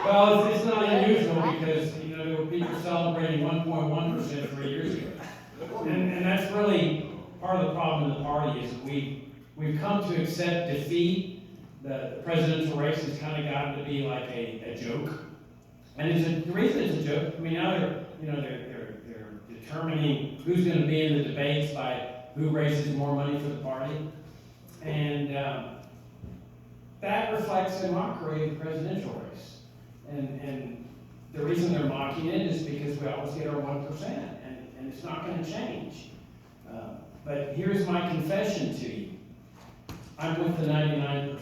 Well, it's not unusual because, you know, there were people celebrating 1.1% 3 years ago. And that's really part of the problem in the party is that we've come to accept defeat. The presidential race has kind of gotten to be like a joke. And the reason it's a joke, I mean, now they're determining who's going to be in the debates by who raises more money for the party. And that reflects a mockery of the presidential race. And the reason they're mocking it is because we always get our 1%, and it's not going to change. But here's my confession to you. I'm with the 99%,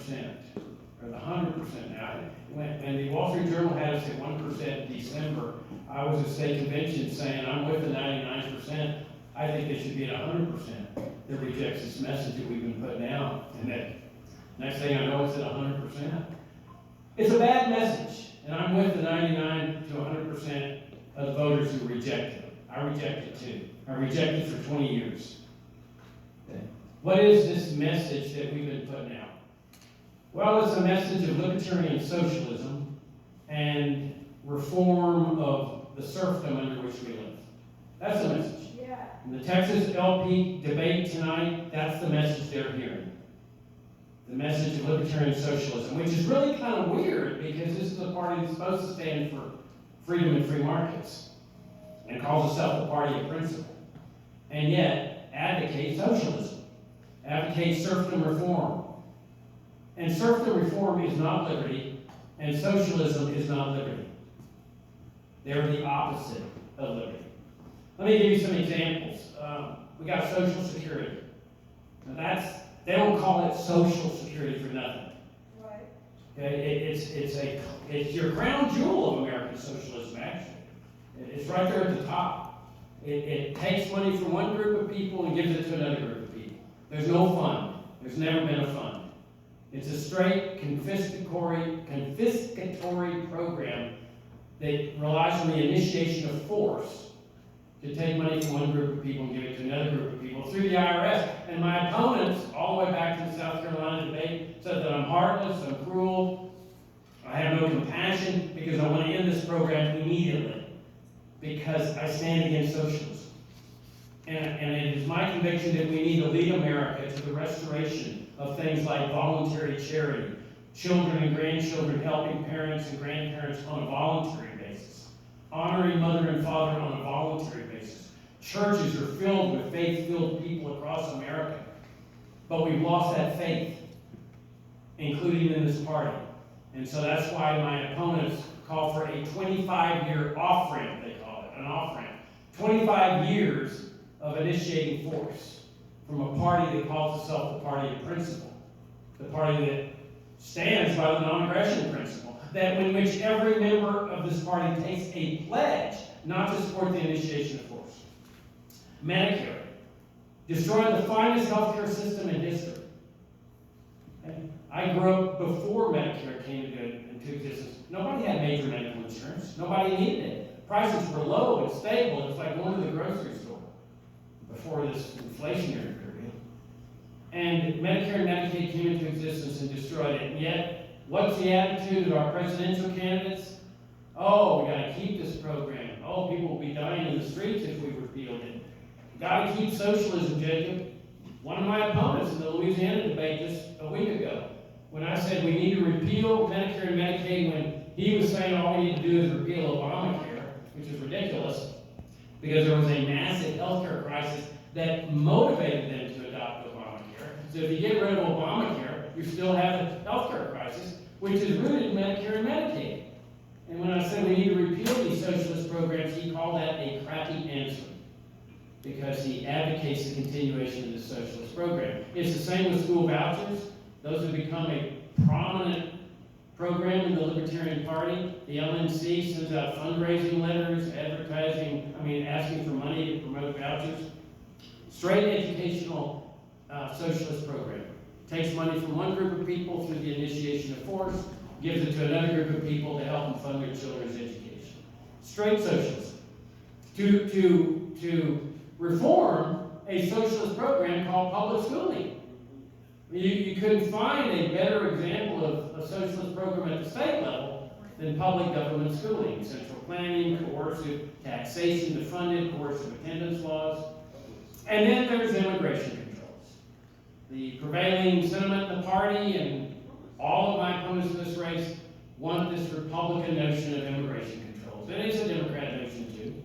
or the 100% now. When the Wall Street Journal had us at 1% in December, I was at state convention saying, I'm with the 99%. I think they should be at 100% that rejects this message that we've been putting out. And that next thing I know, it's at 100%. It's a bad message. And I'm with the 99 to 100% of the voters who reject it. I reject it too. I rejected it for 20 years. Okay. What is this message that we've been putting out? Well, it's a message of libertarian socialism and reform of the serfdom under which we live. That's the message. Yeah. In the Texas LP debate tonight, that's the message they're hearing. The message of libertarian socialism, which is really kind of weird because this is a party that's supposed to stand for freedom and free markets and calls itself a party of principle, and yet advocates socialism, advocates serfdom reform. And serfdom reform is not liberty, and socialism is not liberty. They're the opposite of liberty. Let me give you some examples. We got Social Security. Now they don't call it Social Security for nothing. Right. Okay, it's your crown jewel of American socialism, actually. It's right there at the top. It takes money from one group of people and gives it to another group of people. There's no fund. There's never been a fund. It's a straight confiscatory program that relies on the initiation of force to take money from one group of people and give it to another group of people through the IRS. And my opponents, all the way back to the South Carolina debate, said that I'm heartless, I'm cruel, I have no compassion because I want to end this program immediately because I stand against socialism. And it is my conviction that we need to lead America to the restoration of things like voluntary charity, children and grandchildren helping parents and grandparents on a voluntary basis, honoring mother and father on a voluntary basis. Churches are filled with faith-filled people across America, but we've lost that faith, including in this party. And so that's why my opponents call for a 25-year off-ramp, they call it, an off-ramp. 25 years of initiating force from a party that calls itself the party of principle, the party that stands by the non-aggression principle, that in which every member of this party takes a pledge not to support the initiation of force. Medicare, destroying the finest healthcare system in history. And I grew up before Medicare came into existence. Nobody had major medical insurance. Nobody needed it. Prices were low and stable. It was like going to the grocery store before this inflationary period. And Medicare and Medicaid came into existence and destroyed it. And yet, what's the attitude of our presidential candidates? Oh, we got to keep this program. Oh, people will be dying in the streets if we repealed it. Got to keep socialism, Jacob. One of my opponents in the Louisiana debate just a week ago, when I said we need to repeal Medicare and Medicaid, when he was saying all we need to do is repeal Obamacare, which is ridiculous, because there was a massive healthcare crisis that motivated them to adopt Obamacare. So if you get rid of Obamacare, you still have a healthcare crisis, which is rooted in Medicare and Medicaid. And when I said we need to repeal these socialist programs, he called that a crappy answer, because he advocates the continuation of the socialist program. It's the same with school vouchers. Those have become a prominent program in the Libertarian Party. The LNC sends out fundraising letters, asking for money to promote vouchers. Straight educational socialist program. Takes money from one group of people through the initiation of force, gives it to another group of people to help them fund their children's education. Straight socialism. To reform a socialist program called public schooling. You couldn't find a better example of a socialist program at the state level than public government schooling, central planning, coercive taxation to fund it, coercive attendance laws. And then there's immigration controls. The prevailing sentiment in the party and all of my opponents in this race want this Republican notion of immigration controls. It is a Democrat notion too.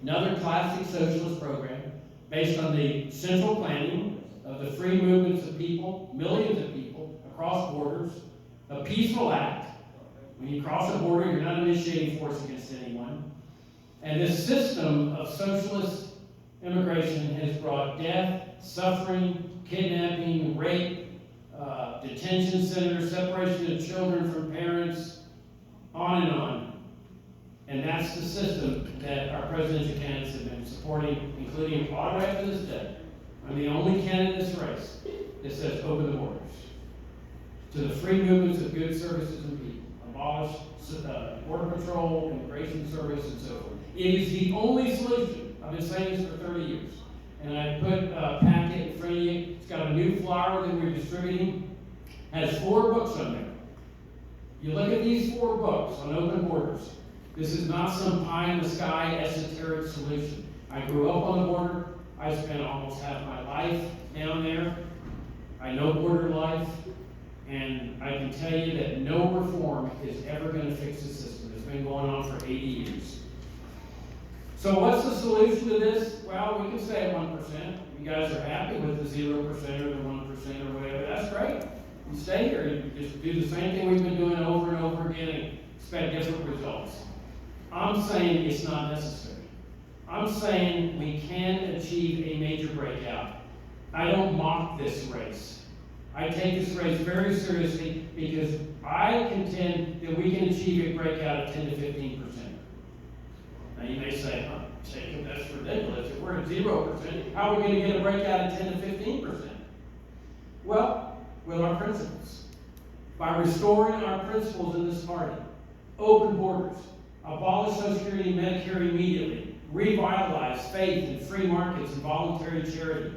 Another classic socialist program based on the central planning of the free movements of people, millions of people, across borders, a peaceful act. When you cross a border, you're not initiating force against anyone. And this system of socialist immigration has brought death, suffering, kidnapping, rape, detention centers, separation of children from parents, on and on. And that's the system that our presidential candidates have been supporting, including all the way up to this day. I'm the only candidate in this race that says open the borders to the free movements of goods, services, and people. Abolish border patrol, immigration service, and so forth. It is the only solution. I've been saying this for 30 years. And I put a packet in front of you. It's got a new flyer that we're distributing. Has 4 books on there. You look at these 4 books on open borders. This is not some pie-in-the-sky esoteric solution. I grew up on the border. I spent almost half my life down there. I know border life. And I can tell you that no reform is ever going to fix the system. It's been going on for 80 years. So what's the solution to this? Well, we can stay at 1%. You guys are happy with the 0% or the 1% or whatever. That's great. You stay here. You just do the same thing we've been doing over and over again and expect different results. I'm saying it's not necessary. I'm saying we can achieve a major breakout. I don't mock this race. I take this race very seriously because I contend that we can achieve a breakout of 10 to 15%. Now you may say, Jacob, that's ridiculous. If we're at 0%, how are we going to get a breakout of 10 to 15%? Well, with our principles. By restoring our principles in this party. Open borders. Abolish Social Security and Medicare immediately. Revitalize faith in free markets and voluntary charity.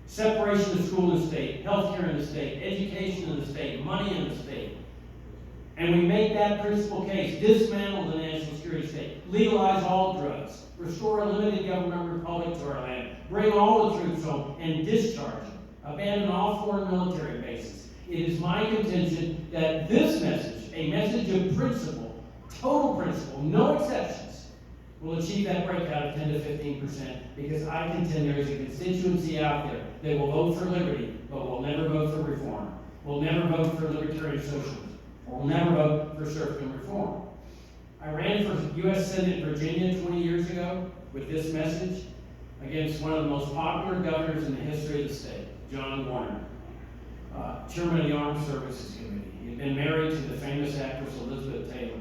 Separation of school and state, healthcare in the state, education in the state, money in the state. And we make that principal case. Dismantle the national security state. Legalize all drugs. Restore a limited government republic to our land. Bring all the troops home and discharge them. Abandon all foreign military bases. It is my contention that this message, a message of principle, total principle, no exceptions, will achieve that breakout of 10 to 15% because I contend there is a constituency out there that will vote for liberty, but will never vote for reform, will never vote for libertarian socialism, or will never vote for serfdom reform. I ran for U.S. Senate in Virginia 20 years ago with this message against one of the most popular governors in the history of the state, John Warner, chairman of the Armed Services Committee. He had been married to the famous actress Elizabeth Taylor.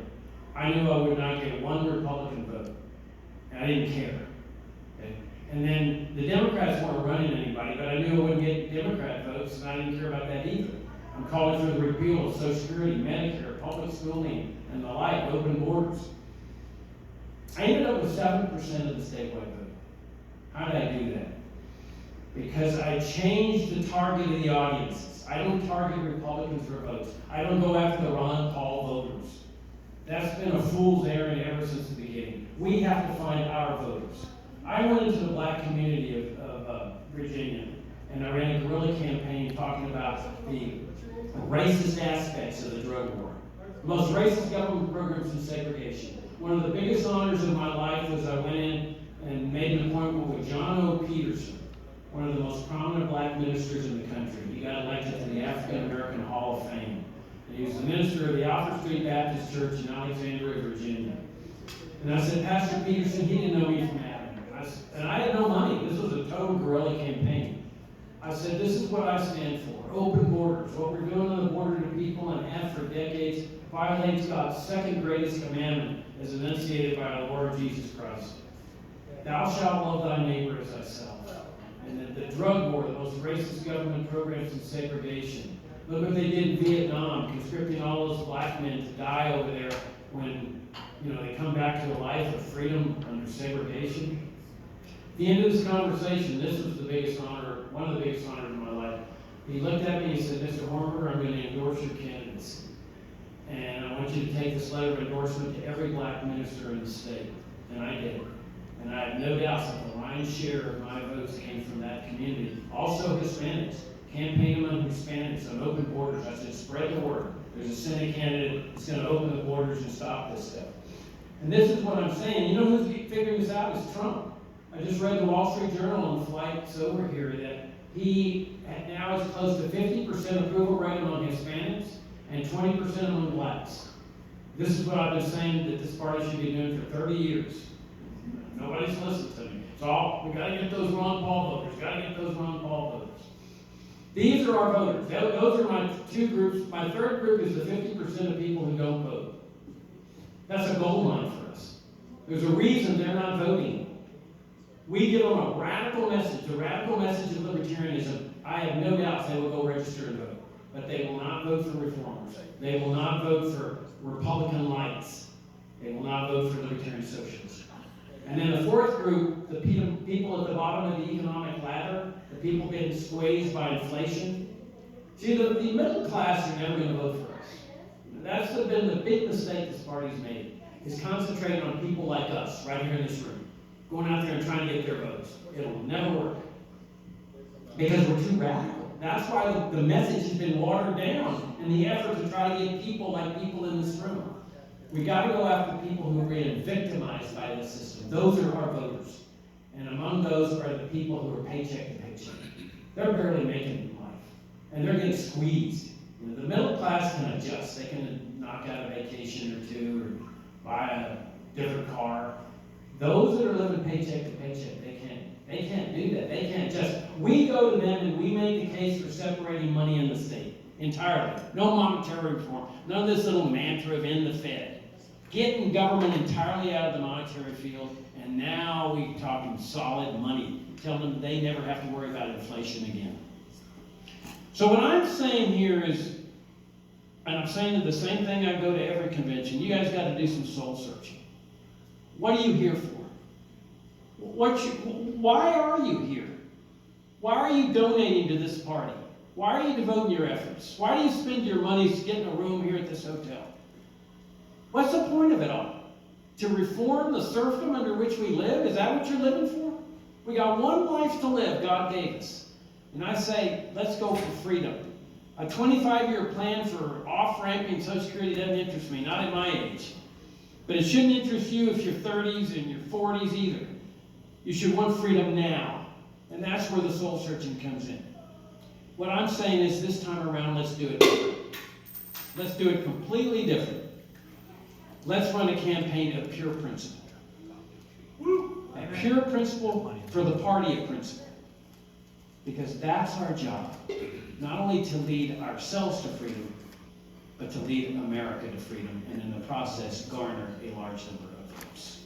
I knew I would not get one Republican vote, and I didn't care. Okay? And then the Democrats weren't running anybody, but I knew I wouldn't get Democrat votes, and I didn't care about that either. I'm calling for the repeal of Social Security, Medicare, public schooling, and the like, open borders. I ended up with 7% of the statewide vote. How did I do that? Because I changed the target of the audiences. I don't target Republicans for votes. I don't go after the Ron Paul voters. That's been a fool's errand ever since the beginning. We have to find our voters. I went into the black community of Virginia, and I ran a guerrilla campaign talking about the racist aspects of the drug war. The most racist government programs in segregation. One of the biggest honors of my life was I went in and made an appointment with John O. Peterson, one of the most prominent black ministers in the country. He got elected to the African American Hall of Fame. And he was the minister of the Alfred Street Baptist Church in Alexandria, Virginia. And I said, Pastor Peterson, he didn't know me from Adam. And I had no money. This was a total guerrilla campaign. I said, this is what I stand for. Open borders. What we're doing on the border to people and have for decades violates God's second greatest commandment as enunciated by our Lord Jesus Christ. Thou shalt love thy neighbor as thyself. And the drug war, the most racist government programs in segregation. Look what they did in Vietnam, conscripting all those black men to die over there when they come back to a life of freedom under segregation. At the end of this conversation, this was the biggest honor, one of the biggest honors of my life. He looked at me and he said, Mr. Hornberger, I'm going to endorse your candidacy. And I want you to take this letter of endorsement to every black minister in the state. And I did. And I have no doubt that the lion's share of my votes came from that community. Also Hispanics. Campaign among Hispanics on open borders. I said, spread the word. There's a Senate candidate that's going to open the borders and stop this stuff. And this is what I'm saying. You know who's figuring this out is Trump. I just read the Wall Street Journal on the flights over here that he now is close to 50% approval rate among Hispanics and 20% among blacks. This is what I've been saying that this party should be doing for 30 years. Nobody's listened to me. It's all, we got to get those Ron Paul voters. Got to get those Ron Paul voters. These are our voters. Those are my two groups. My third group is the 50% of people who don't vote. That's a gold mine for us. There's a reason they're not voting. We give them a radical message of libertarianism. I have no doubt they will go register and vote. But they will not vote for reformers. They will not vote for Republican lights. They will not vote for libertarian socialists. And then the fourth group, the people at the bottom of the economic ladder, the people getting squeezed by inflation. See, the middle class are never going to vote for us. That's been the big mistake this party's made, is concentrating on people like us, right here in this room, going out there and trying to get their votes. It'll never work. Because we're too radical. That's why the message has been watered down in the effort to try to get people like people in this room. We got to go after people who are being victimized by this system. Those are our voters. And among those are the people who are paycheck to paycheck. They're barely making life. And they're getting squeezed. You know, the middle class can adjust. They can knock out a vacation or two or buy a different car. Those that are living paycheck to paycheck, they can't do that. They can't just, we go to them and we make the case for separating money in the state entirely. No monetary reform. None of this little mantra of in the Fed. Getting government entirely out of the monetary field, and now we're talking solid money, telling them they never have to worry about inflation again. So what I'm saying here is, and I'm saying the same thing I go to every convention, you guys got to do some soul searching. What are you here for? Why are you here? Why are you donating to this party? Why are you devoting your efforts? Why do you spend your money getting a room here at this hotel? What's the point of it all? To reform the serfdom under which we live? Is that what you're living for? We got one life to live God gave us. And I say, let's go for freedom. A 25-year plan for off-ramping Social Security doesn't interest me, not at my age. But it shouldn't interest you if you're 30s and your 40s either. You should want freedom now. And that's where the soul searching comes in. What I'm saying is this time around, let's do it different. Let's do it completely different. Let's run a campaign of pure principle. A pure principle for the party of principle. Because that's our job. Not only to lead ourselves to freedom, but to lead America to freedom, and in the process garner a large number of votes.